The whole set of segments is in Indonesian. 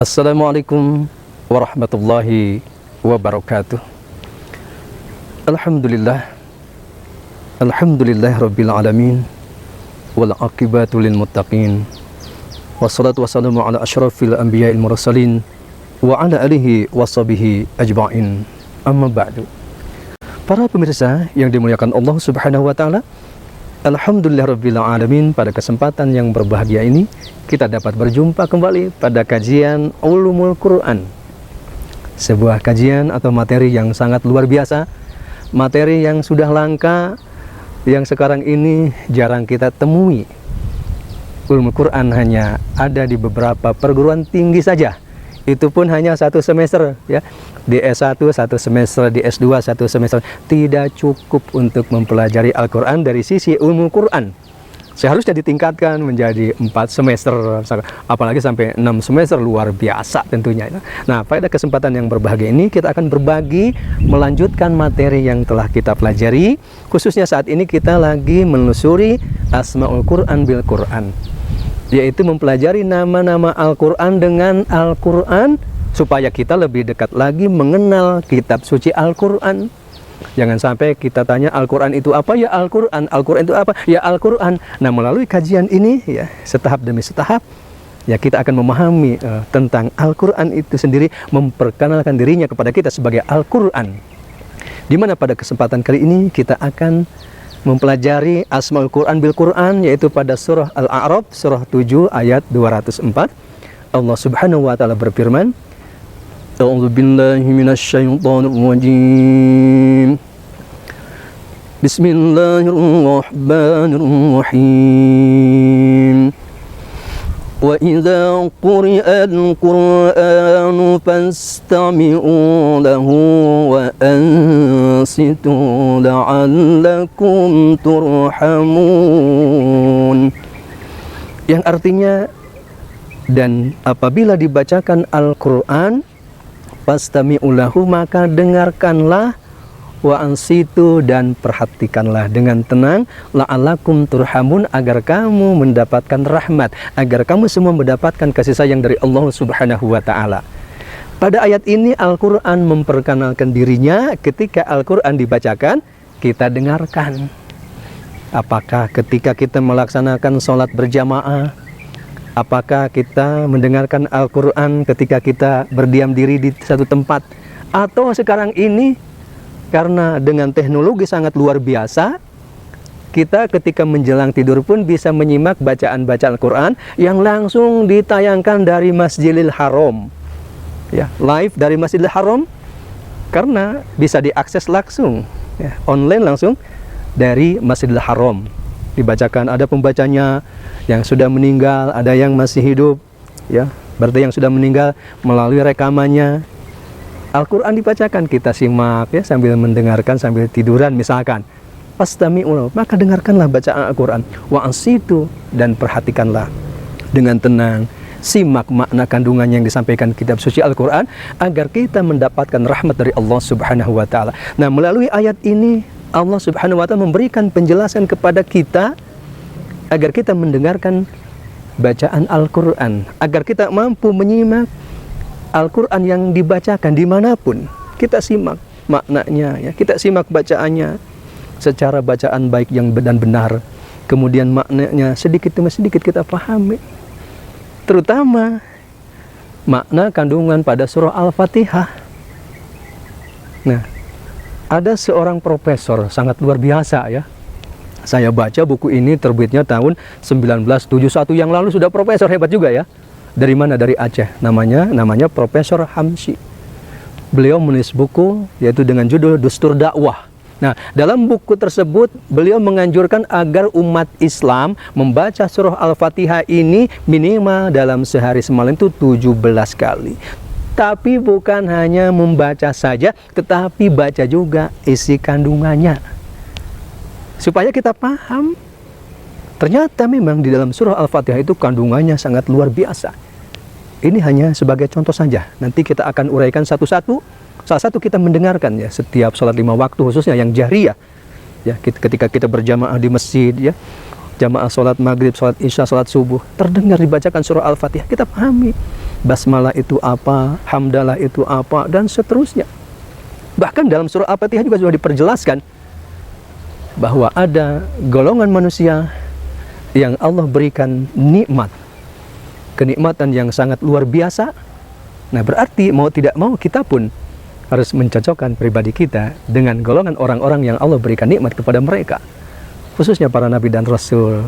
Assalamualaikum warahmatullahi wabarakatuh. Alhamdulillah rabbil alamin, wal aqibatu lil muttaqin, wassalatu wassalamu ala asyrafil anbiya'il mursalin wa ala alihi washabihi ajma'in. Amma ba'du. Para pemirsa yang dimuliakan Allah Subhanahu wa taala, alhamdulillah rabbil alamin, pada kesempatan yang berbahagia ini kita dapat berjumpa kembali pada kajian Ulumul Quran. Sebuah kajian atau materi yang sangat luar biasa, materi yang sudah langka, yang sekarang ini jarang kita temui. Ulumul Quran hanya ada di beberapa perguruan tinggi saja. Itu pun hanya satu semester, ya. Di S1 satu semester, di S2 satu semester. Tidak cukup untuk mempelajari Al-Quran dari sisi Ulumul Quran. Seharusnya ditingkatkan menjadi 4 semester, apalagi sampai 6 semester, luar biasa tentunya. Nah, pada kesempatan yang berbahagia ini kita akan berbagi, melanjutkan materi yang telah kita pelajari. Khususnya saat ini kita lagi menelusuri Asmaul Quran bil Quran, yaitu mempelajari nama-nama Al-Quran dengan Al-Quran, supaya kita lebih dekat lagi mengenal kitab suci Al-Quran. Jangan sampai kita tanya Al-Quran itu apa? Ya Al-Quran. Al-Quran itu apa? Ya Al-Quran. Nah, melalui kajian ini, ya, setahap demi setahap, ya, kita akan memahami tentang Al-Quran itu sendiri, memperkenalkan dirinya kepada kita sebagai Al-Quran. Dimana pada kesempatan kali ini kita akan mempelajari Asmaul Quran bil Quran, yaitu pada surah Al-A'raf, surah 7 ayat 204. Allah Subhanahu wa taala berfirman, A'udzu billahi minasyaitonir rajim. Bismillahirrahmanirrahim. Wa idza quri'al Qur'anu fastami'u lahu wa ansitu la'allakum turhamun. Yang artinya, dan apabila dibacakan Al-Quran, fastami'u lahu, maka dengarkanlah, wa ansitu, dan perhatikanlah dengan tenang, la'allakum turhamun, agar kamu mendapatkan rahmat, agar kamu semua mendapatkan kasih sayang dari Allah Subhanahu wa taala. Pada ayat ini Al-Quran memperkenalkan dirinya. Ketika Al-Quran dibacakan, kita dengarkan. Apakah ketika kita melaksanakan sholat berjamaah, apakah kita mendengarkan Al-Quran ketika kita berdiam diri di satu tempat, atau sekarang ini karena dengan teknologi sangat luar biasa, kita ketika menjelang tidur pun bisa menyimak bacaan-bacaan Al-Quran yang langsung ditayangkan dari Masjidil Haram, ya, live dari Masjidil Haram, karena bisa diakses langsung, ya, online langsung dari Masjidil Haram. Dibacakan, ada pembacanya yang sudah meninggal, ada yang masih hidup, ya, berarti yang sudah meninggal melalui rekamannya. Al-Quran dibacakan, kita simak, ya, sambil mendengarkan, sambil tiduran misalkan. Fastami'u, maka dengarkanlah bacaan Al-Quran. Wa ansitu, dan perhatikanlah dengan tenang, simak makna kandungan yang disampaikan kitab suci Al-Quran, agar kita mendapatkan rahmat dari Allah Subhanahu wa taala. Nah, melalui ayat ini Allah Subhanahu wa taala memberikan penjelasan kepada kita agar kita mendengarkan bacaan Al-Quran, agar kita mampu menyimak Al-Quran yang dibacakan dimanapun. Kita simak maknanya, ya, kita simak bacaannya secara bacaan baik yang dan benar. Kemudian maknanya sedikit demi sedikit kita pahami. Terutama makna kandungan pada surah Al-Fatihah. Nah, ada seorang profesor sangat luar biasa, ya. Saya baca buku ini terbitnya tahun 1971 yang lalu, sudah profesor hebat juga, ya. Dari mana? Dari Aceh. Namanya Profesor Hamsi. Beliau menulis buku yaitu dengan judul Dustur Dakwah. Nah, dalam buku tersebut beliau menganjurkan agar umat Islam membaca surah Al-Fatihah ini minimal dalam sehari semalam itu 17 kali. Tapi bukan hanya membaca saja, tetapi baca juga isi kandungannya, supaya kita paham. Ternyata memang di dalam surah Al-Fatihah itu kandungannya sangat luar biasa. Ini hanya sebagai contoh saja. Nanti kita akan uraikan satu-satu. Salah satu kita mendengarkan, ya, setiap sholat 5 waktu, khususnya yang jahriyah, ya, ketika kita berjamaah di masjid, ya, jamaah sholat maghrib, sholat isya, sholat subuh, terdengar dibacakan surah Al-Fatihah, kita pahami basmalah itu apa, hamdalah itu apa, dan seterusnya. Bahkan dalam surah Al-Fatihah juga sudah diperjelaskan bahwa ada golongan manusia yang Allah berikan nikmat, kenikmatan yang sangat luar biasa. Nah, berarti mau tidak mau kita pun harus mencocokkan pribadi kita dengan golongan orang-orang yang Allah berikan nikmat kepada mereka, khususnya para nabi dan rasul,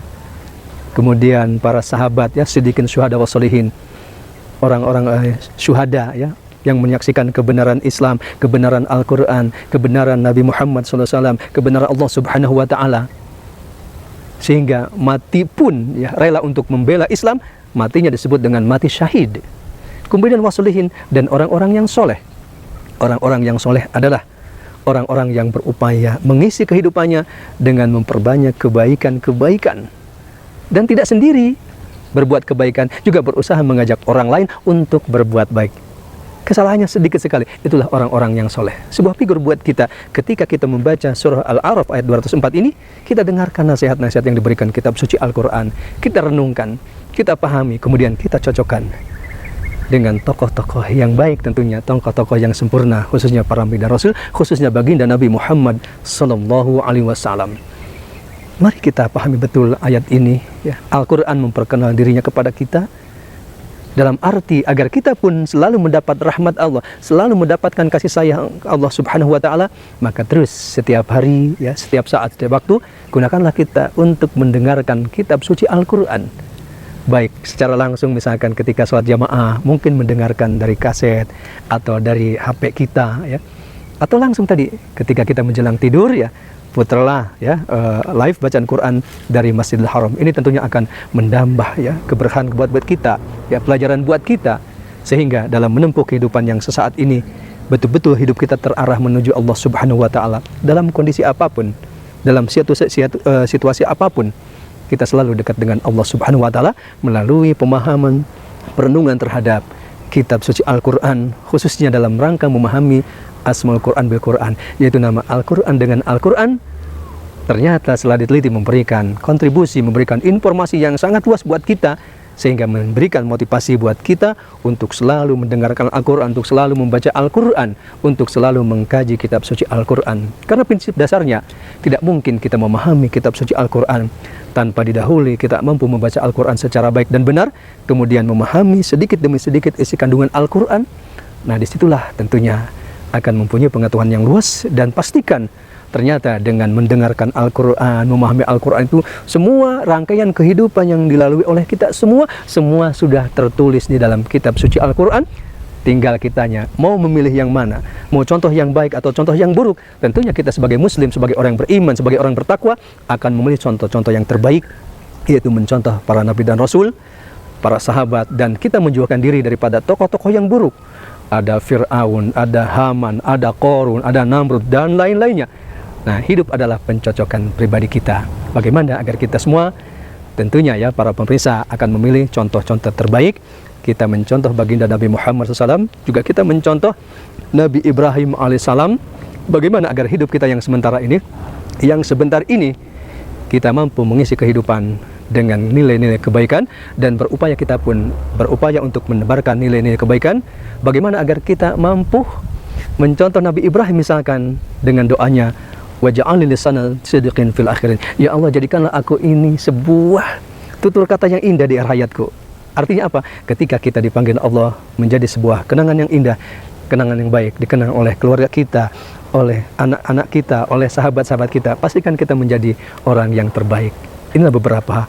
kemudian para sahabat ya, siddiqin, syuhada, wassolihin, orang-orang syuhada ya, yang menyaksikan kebenaran Islam, kebenaran Al-Quran, kebenaran Nabi Muhammad SAW, kebenaran Allah Subhanahu wa Ta'ala, sehingga mati pun ya rela untuk membela Islam, matinya disebut dengan mati syahid. Kemudian wassolihin, dan orang-orang yang soleh. Orang-orang yang soleh adalah orang-orang yang berupaya mengisi kehidupannya dengan memperbanyak kebaikan-kebaikan, dan tidak sendiri berbuat kebaikan, juga berusaha mengajak orang lain untuk berbuat baik. Kesalahannya sedikit sekali, itulah orang-orang yang soleh. Sebuah figur buat kita ketika kita membaca surah Al-A'raf ayat 204 ini, kita dengarkan nasihat-nasihat yang diberikan kitab suci Al-Quran, kita renungkan, kita pahami, kemudian kita cocokkan dengan tokoh-tokoh yang baik, tentunya tokoh-tokoh yang sempurna, khususnya para nabi dan rasul, khususnya baginda Nabi Muhammad Sallallahu Alaihi Wasallam. Mari kita pahami betul ayat ini ya. Al-Quran memperkenal dirinya kepada kita dalam arti agar kita pun selalu mendapat rahmat Allah, selalu mendapatkan kasih sayang Allah Subhanahu wa Ta'ala. Maka terus setiap hari ya, setiap saat, setiap waktu, gunakanlah kita untuk mendengarkan kitab suci Al-Quran, baik secara langsung misalkan ketika sholat jamaah, mungkin mendengarkan dari kaset atau dari HP kita ya, atau langsung tadi ketika kita menjelang tidur ya, putarlah ya live bacaan Quran dari Masjidil Haram. Ini tentunya akan menambah ya keberkahan buat kita, ya pelajaran buat kita, sehingga dalam menempuh kehidupan yang sesaat ini betul-betul hidup kita terarah menuju Allah Subhanahu wa Ta'ala. Dalam kondisi apapun, dalam situasi apapun, kita selalu dekat dengan Allah Subhanahu wa Ta'ala melalui pemahaman, perenungan terhadap kitab suci Al-Quran, khususnya dalam rangka memahami Asmaul Quran bil Quran, yaitu nama Al-Quran dengan Al-Quran. Ternyata setelah diteliti memberikan kontribusi, memberikan informasi yang sangat luas buat kita, sehingga memberikan motivasi buat kita untuk selalu mendengarkan Al-Quran, untuk selalu membaca Al-Quran, untuk selalu mengkaji kitab suci Al-Quran. Karena prinsip dasarnya tidak mungkin kita memahami kitab suci Al-Quran tanpa didahului kita mampu membaca Al-Quran secara baik dan benar, kemudian memahami sedikit demi sedikit isi kandungan Al-Quran. Nah, disitulah tentunya akan mempunyai pengetahuan yang luas, dan pastikan ternyata dengan mendengarkan Al-Quran, memahami Al-Quran itu semua rangkaian kehidupan yang dilalui oleh kita semua sudah tertulis di dalam kitab suci Al-Quran. Tinggal kitanya mau memilih yang mana, mau contoh yang baik atau contoh yang buruk. Tentunya kita sebagai muslim, sebagai orang yang beriman, sebagai orang bertakwa akan memilih contoh-contoh yang terbaik, yaitu mencontoh para nabi dan rasul, para sahabat, dan kita menjauhkan diri daripada tokoh-tokoh yang buruk. Ada Fir'aun, ada Haman, ada Qorun, ada Namrud, dan lain-lainnya. Nah, hidup adalah pencocokan pribadi kita. Bagaimana agar kita semua, tentunya ya para pemirsa, akan memilih contoh-contoh terbaik. Kita mencontoh baginda Nabi Muhammad SAW, juga kita mencontoh Nabi Ibrahim alaihissalam. Bagaimana agar hidup kita yang sementara ini, yang sebentar ini, kita mampu mengisi kehidupan dengan nilai-nilai kebaikan, dan kita pun berupaya untuk menebarkan nilai-nilai kebaikan. Bagaimana agar kita mampu mencontoh Nabi Ibrahim misalkan dengan doanya, waj'alni lisana sidqin fil akhirin. Ya Allah, jadikanlah aku ini sebuah tutur kata yang indah di akhir hayatku. Artinya apa? Ketika kita dipanggil Allah menjadi sebuah kenangan yang indah, kenangan yang baik, dikenang oleh keluarga kita, oleh anak-anak kita, oleh sahabat-sahabat kita, pastikan kita menjadi orang yang terbaik. Inilah beberapa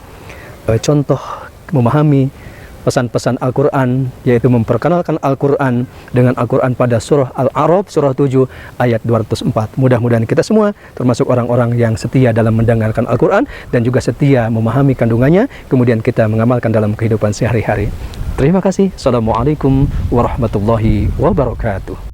contoh memahami pesan-pesan Al-Quran, yaitu memperkenalkan Al-Quran dengan Al-Quran pada surah Al-A'raf, surah 7 ayat 204. Mudah-mudahan kita semua termasuk orang-orang yang setia dalam mendengarkan Al-Quran dan juga setia memahami kandungannya, kemudian kita mengamalkan dalam kehidupan sehari-hari. Terima kasih. Assalamualaikum warahmatullahi wabarakatuh.